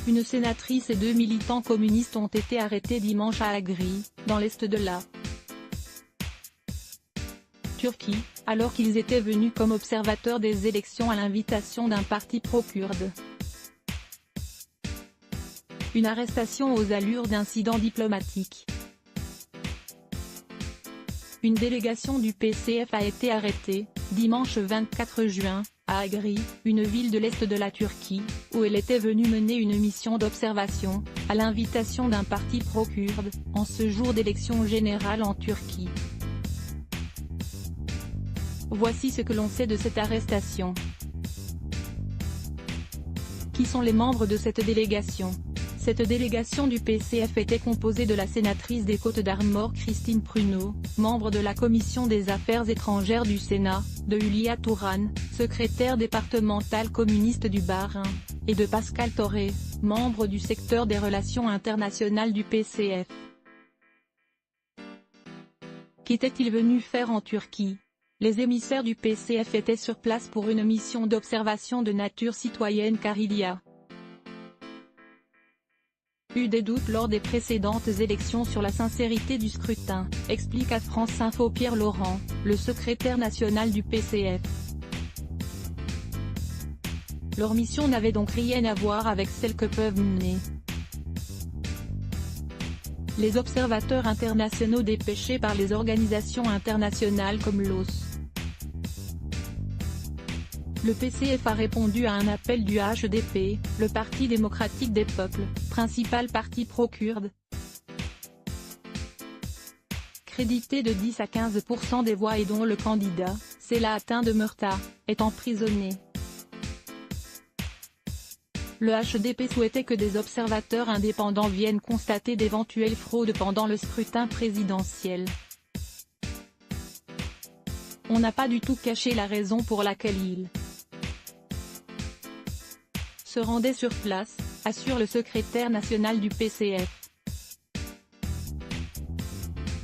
Une sénatrice et 2 militants communistes ont été arrêtés dimanche à Agri, dans l'est de la Turquie, alors qu'ils étaient venus comme observateurs des élections à l'invitation d'un parti pro-kurde. Une arrestation aux allures d'incident diplomatique. Une délégation du PCF a été arrêtée, dimanche 24 juin, à Agri, une ville de l'est de la Turquie, où elle était venue mener une mission d'observation, à l'invitation d'un parti pro-kurde, en ce jour d'élection générale en Turquie. Voici ce que l'on sait de cette arrestation. Qui sont les membres de cette délégation? Cette délégation du PCF était composée de la sénatrice des Côtes-d'Armor Christine Pruneau, membre de la Commission des Affaires étrangères du Sénat, de Hülya Turan, secrétaire départementale communiste du Bas-Rhin, et de Pascal Torre, membre du secteur des relations internationales du PCF. Qu'étaient-ils venus faire en Turquie? Les émissaires du PCF étaient sur place pour une mission d'observation de nature citoyenne car il y a eu des doutes lors des précédentes élections sur la sincérité du scrutin, explique à France Info Pierre Laurent, le secrétaire national du PCF. Leur mission n'avait donc rien à voir avec celle que peuvent mener les observateurs internationaux dépêchés par les organisations internationales comme l'OSCE. Le PCF a répondu à un appel du HDP, le Parti démocratique des peuples, principal parti pro-kurde, crédité de 10 à 15% des voix et dont le candidat, Selahattin Demirtas, est emprisonné. Le HDP souhaitait que des observateurs indépendants viennent constater d'éventuelles fraudes pendant le scrutin présidentiel. On n'a pas du tout caché la raison pour laquelle il se rendait sur place, assure le secrétaire national du PCF.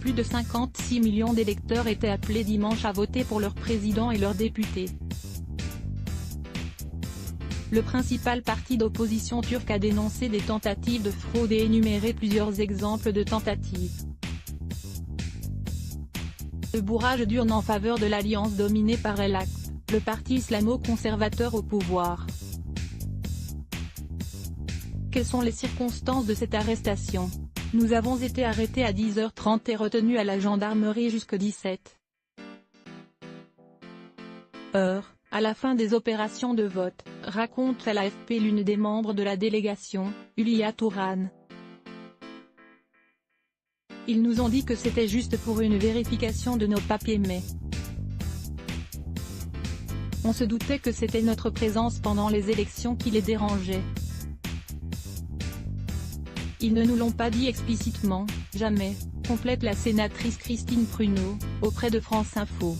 Plus de 56 millions d'électeurs étaient appelés dimanche à voter pour leur président et leurs députés. Le principal parti d'opposition turc a dénoncé des tentatives de fraude et énuméré plusieurs exemples de tentatives de bourrage d'urnes en faveur de l'alliance dominée par El Ak, le parti islamo-conservateur au pouvoir. Quelles sont les circonstances de cette arrestation? Nous avons été arrêtés à 10h30 et retenus à la gendarmerie jusqu'à 17h. À la fin des opérations de vote, raconte à l'AFP l'une des membres de la délégation, Hülya Turan. Ils nous ont dit que c'était juste pour une vérification de nos papiers mais on se doutait que c'était notre présence pendant les élections qui les dérangeait. Ils ne nous l'ont pas dit explicitement, jamais, complète la sénatrice Christine Pruneau, auprès de France Info.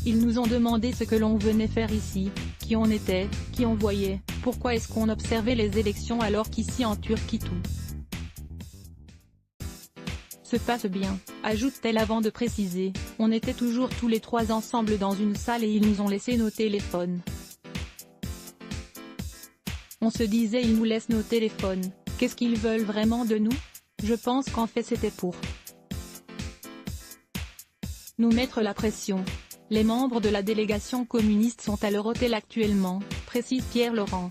Ils nous ont demandé ce que l'on venait faire ici, qui on était, qui on voyait, pourquoi est-ce qu'on observait les élections alors qu'ici en Turquie tout se passe bien, ajoute-t-elle avant de préciser, on était toujours tous les trois ensemble dans une salle et ils nous ont laissé nos téléphones. On se disait ils nous laissent nos téléphones, qu'est-ce qu'ils veulent vraiment de nous? Je pense qu'en fait c'était pour nous mettre la pression. Les membres de la délégation communiste sont à leur hôtel actuellement, précise Pierre Laurent.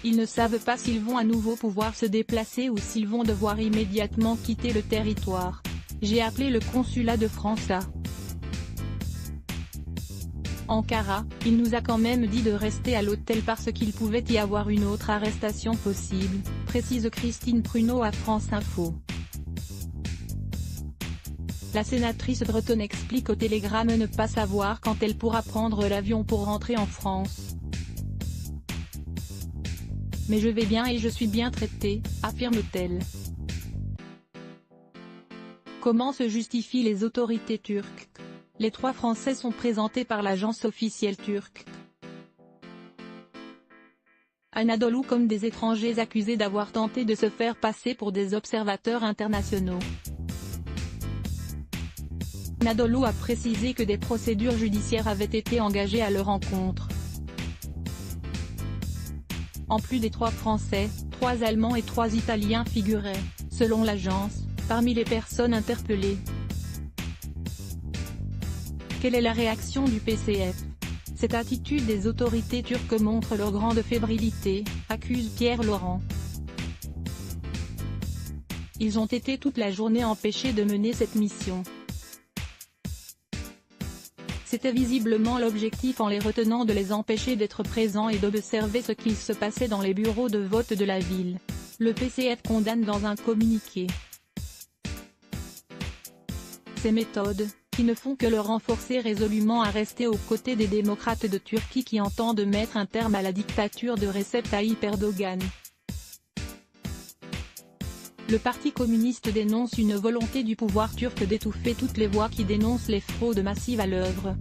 Ils ne savent pas s'ils vont à nouveau pouvoir se déplacer ou s'ils vont devoir immédiatement quitter le territoire. J'ai appelé le consulat de France à Ankara, il nous a quand même dit de rester à l'hôtel parce qu'il pouvait y avoir une autre arrestation possible, précise Christine Pruneau à France Info. La sénatrice bretonne explique au Télégramme ne pas savoir quand elle pourra prendre l'avion pour rentrer en France. Mais je vais bien et je suis bien traitée, affirme-t-elle. Comment se justifient les autorités turques? Les 3 Français sont présentés par l'agence officielle turque Anadolu comme des étrangers accusés d'avoir tenté de se faire passer pour des observateurs internationaux. Anadolu a précisé que des procédures judiciaires avaient été engagées à leur encontre. En plus des 3 Français, 3 Allemands et 3 Italiens figuraient, selon l'agence, parmi les personnes interpellées. Quelle est la réaction du PCF? Cette attitude des autorités turques montre leur grande fébrilité, accuse Pierre Laurent. Ils ont été toute la journée empêchés de mener cette mission. C'était visiblement l'objectif en les retenant de les empêcher d'être présents et d'observer ce qu'il se passait dans les bureaux de vote de la ville. Le PCF condamne dans un communiqué ces méthodes, qui ne font que le renforcer résolument à rester aux côtés des démocrates de Turquie qui entendent mettre un terme à la dictature de Recep Tayyip Erdogan. Le Parti communiste dénonce une volonté du pouvoir turc d'étouffer toutes les voix qui dénoncent les fraudes massives à l'œuvre.